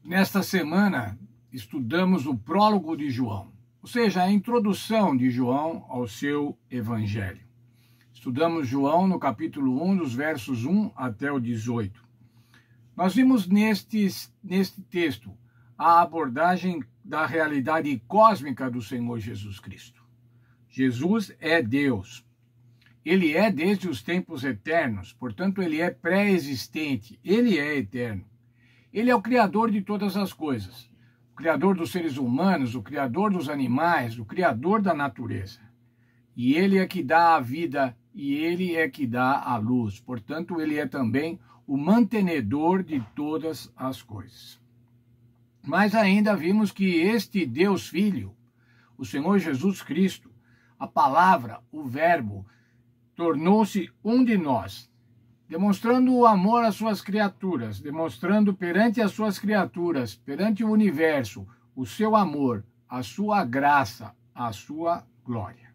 Nesta semana, estudamos o prólogo de João, ou seja, a introdução de João ao seu evangelho. Estudamos João no capítulo 1, dos versos 1 até o 18. Nós vimos neste texto a abordagem da realidade cósmica do Senhor Jesus Cristo. Jesus é Deus. Ele é desde os tempos eternos, portanto, ele é pré-existente, ele é eterno. Ele é o Criador de todas as coisas, o Criador dos seres humanos, o Criador dos animais, o Criador da natureza. E ele é que dá a vida e ele é que dá a luz. Portanto, ele é também o mantenedor de todas as coisas. Mas ainda vimos que este Deus Filho, o Senhor Jesus Cristo, a palavra, o verbo, tornou-se um de nós, demonstrando o amor às suas criaturas, demonstrando perante as suas criaturas, perante o universo, o seu amor, a sua graça, a sua glória.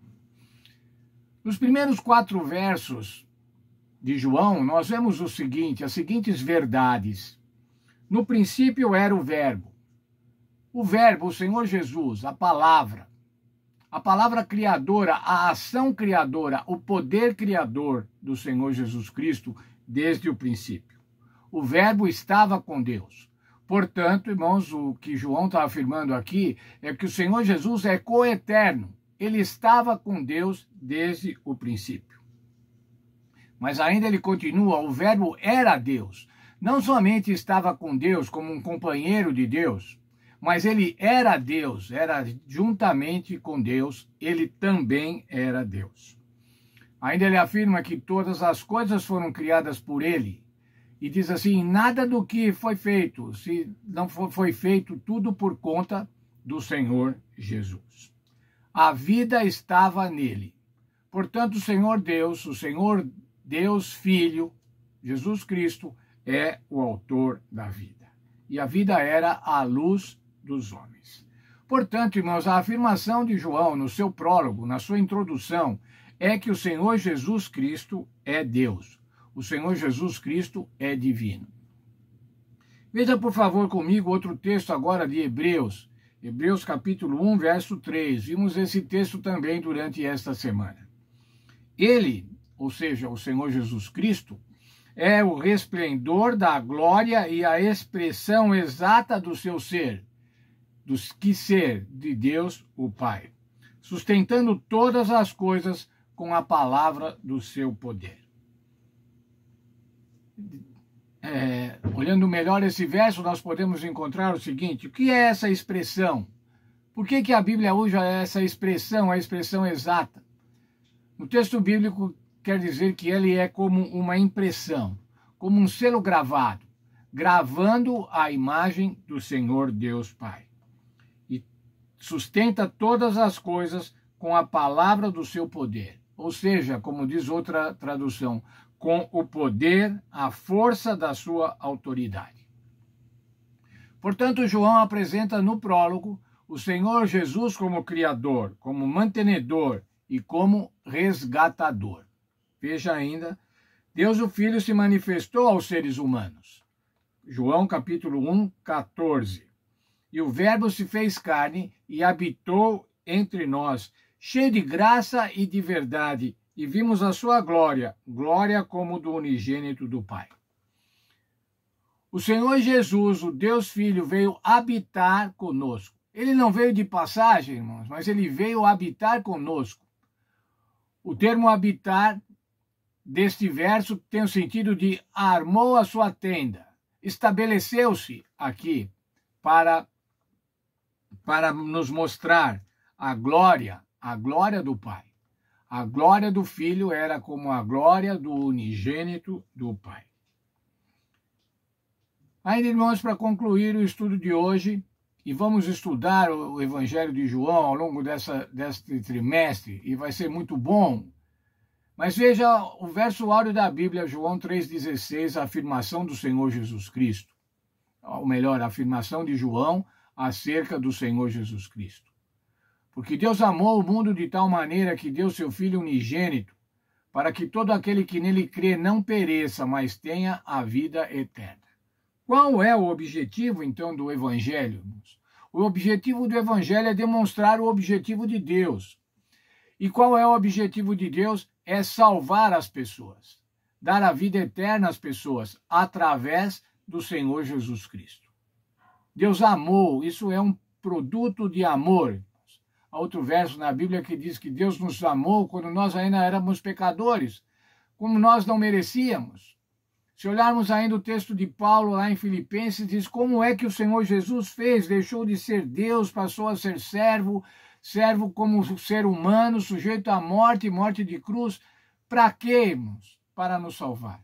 Nos primeiros 4 versos de João, nós vemos o seguinte, as seguintes verdades. No princípio era o Verbo, o Senhor Jesus, a palavra criadora, a ação criadora, o poder criador do Senhor Jesus Cristo desde o princípio. O Verbo estava com Deus. Portanto, irmãos, o que João está afirmando aqui é que o Senhor Jesus é coeterno. Ele estava com Deus desde o princípio. Mas ainda ele continua, o Verbo era Deus. Não somente estava com Deus como um companheiro de Deus, mas ele era Deus, era juntamente com Deus, ele também era Deus. Ainda ele afirma que todas as coisas foram criadas por ele, e diz assim, nada do que foi feito, se não foi feito tudo por conta do Senhor Jesus. A vida estava nele. Portanto, o Senhor Deus Filho, Jesus Cristo, é o autor da vida. E a vida era a luz dos homens. Portanto, irmãos, a afirmação de João no seu prólogo, na sua introdução, é que o Senhor Jesus Cristo é Deus. O Senhor Jesus Cristo é divino. Veja, por favor, comigo outro texto agora de Hebreus. Hebreus capítulo 1, verso 3. Vimos esse texto também durante esta semana. Ele, ou seja, o Senhor Jesus Cristo, é o resplendor da glória e a expressão exata do seu ser, do que ser de Deus o Pai, sustentando todas as coisas com a palavra do seu poder. Olhando melhor esse verso, nós podemos encontrar o seguinte, o que é essa expressão? Por que a Bíblia usa essa expressão, a expressão exata? No texto bíblico quer dizer que ele é como uma impressão, como um selo gravado, gravando a imagem do Senhor Deus Pai. E sustenta todas as coisas com a palavra do seu poder. Ou seja, como diz outra tradução, com o poder, a força da sua autoridade. Portanto, João apresenta no prólogo o Senhor Jesus como Criador, como mantenedor e como resgatador. Veja ainda, Deus o Filho se manifestou aos seres humanos. João capítulo 1, 14. E o Verbo se fez carne e habitou entre nós, cheio de graça e de verdade, e vimos a sua glória, glória como do unigênito do Pai. O Senhor Jesus, o Deus Filho, veio habitar conosco. Ele não veio de passagem, irmãos, mas ele veio habitar conosco. O termo habitar deste verso tem o sentido de armou a sua tenda, estabeleceu-se aqui para nos mostrar a glória do Pai. A glória do Filho era como a glória do unigênito do Pai. Ainda, irmãos, para concluir o estudo de hoje, e vamos estudar o Evangelho de João ao longo deste trimestre, e vai ser muito bom. Mas veja o verso áureo da Bíblia, João 3,16, a afirmação do Senhor Jesus Cristo. Ou melhor, a afirmação de João acerca do Senhor Jesus Cristo. Porque Deus amou o mundo de tal maneira que deu seu Filho unigênito, para que todo aquele que nele crê não pereça, mas tenha a vida eterna. Qual é o objetivo, então, do Evangelho? O objetivo do Evangelho é demonstrar o objetivo de Deus. E qual é o objetivo de Deus? É salvar as pessoas, dar a vida eterna às pessoas, através do Senhor Jesus Cristo. Deus amou, isso é um produto de amor. Há outro verso na Bíblia que diz que Deus nos amou quando nós ainda éramos pecadores, como nós não merecíamos. Se olharmos ainda o texto de Paulo lá em Filipenses, diz como é que o Senhor Jesus fez, deixou de ser Deus, passou a ser servo, servo como ser humano, sujeito à morte, morte de cruz. Para quê, irmãos? Para nos salvar.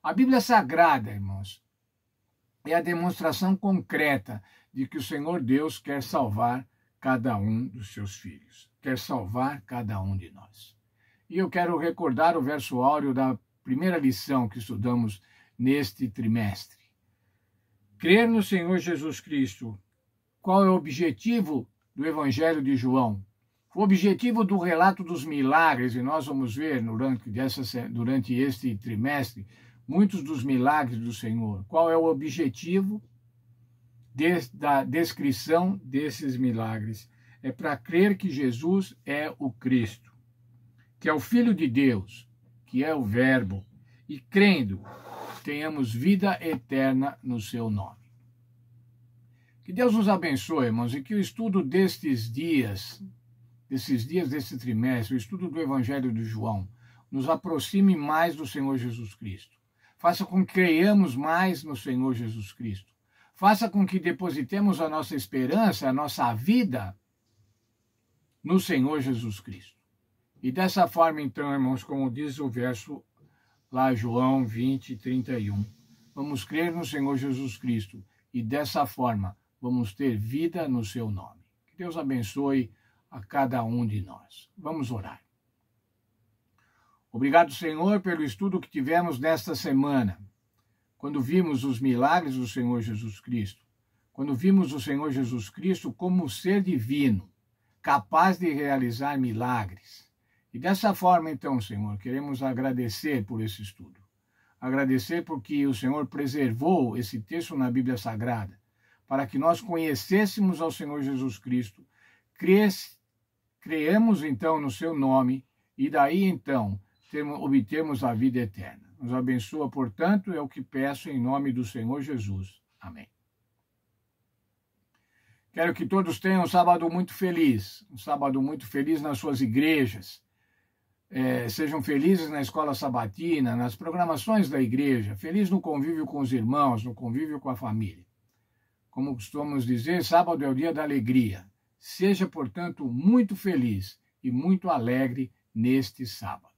A Bíblia Sagrada, irmãos, é a demonstração concreta de que o Senhor Deus quer salvar cada um dos seus filhos, quer salvar cada um de nós. E eu quero recordar o verso áureo da primeira lição que estudamos neste trimestre. Crer no Senhor Jesus Cristo. Qual é o objetivo do Evangelho de João? O objetivo do relato dos milagres, e nós vamos ver durante este trimestre, muitos dos milagres do Senhor. Qual é o objetivo da descrição desses milagres? É para crer que Jesus é o Cristo, que é o Filho de Deus, que é o Verbo, e crendo, tenhamos vida eterna no seu nome. Que Deus nos abençoe, irmãos, e que o estudo desse trimestre, o estudo do Evangelho de João, nos aproxime mais do Senhor Jesus Cristo. Faça com que creiamos mais no Senhor Jesus Cristo. Faça com que depositemos a nossa esperança, a nossa vida no Senhor Jesus Cristo. E dessa forma, então, irmãos, como diz o verso lá, João 20, 31, vamos crer no Senhor Jesus Cristo e dessa forma vamos ter vida no seu nome. Que Deus abençoe a cada um de nós. Vamos orar. Obrigado, Senhor, pelo estudo que tivemos nesta semana, quando vimos os milagres do Senhor Jesus Cristo, quando vimos o Senhor Jesus Cristo como ser divino, capaz de realizar milagres. E dessa forma, então, Senhor, queremos agradecer por esse estudo. Agradecer porque o Senhor preservou esse texto na Bíblia Sagrada, para que nós conhecêssemos ao Senhor Jesus Cristo, creamos, então, no seu nome, e daí, então, obtermos a vida eterna. Nos abençoa, portanto, é o que peço em nome do Senhor Jesus. Amém. Quero que todos tenham um sábado muito feliz nas suas igrejas. Sejam felizes na escola sabatina, nas programações da igreja, feliz no convívio com os irmãos, no convívio com a família. Como costumamos dizer, sábado é o dia da alegria. Seja, portanto, muito feliz e muito alegre neste sábado.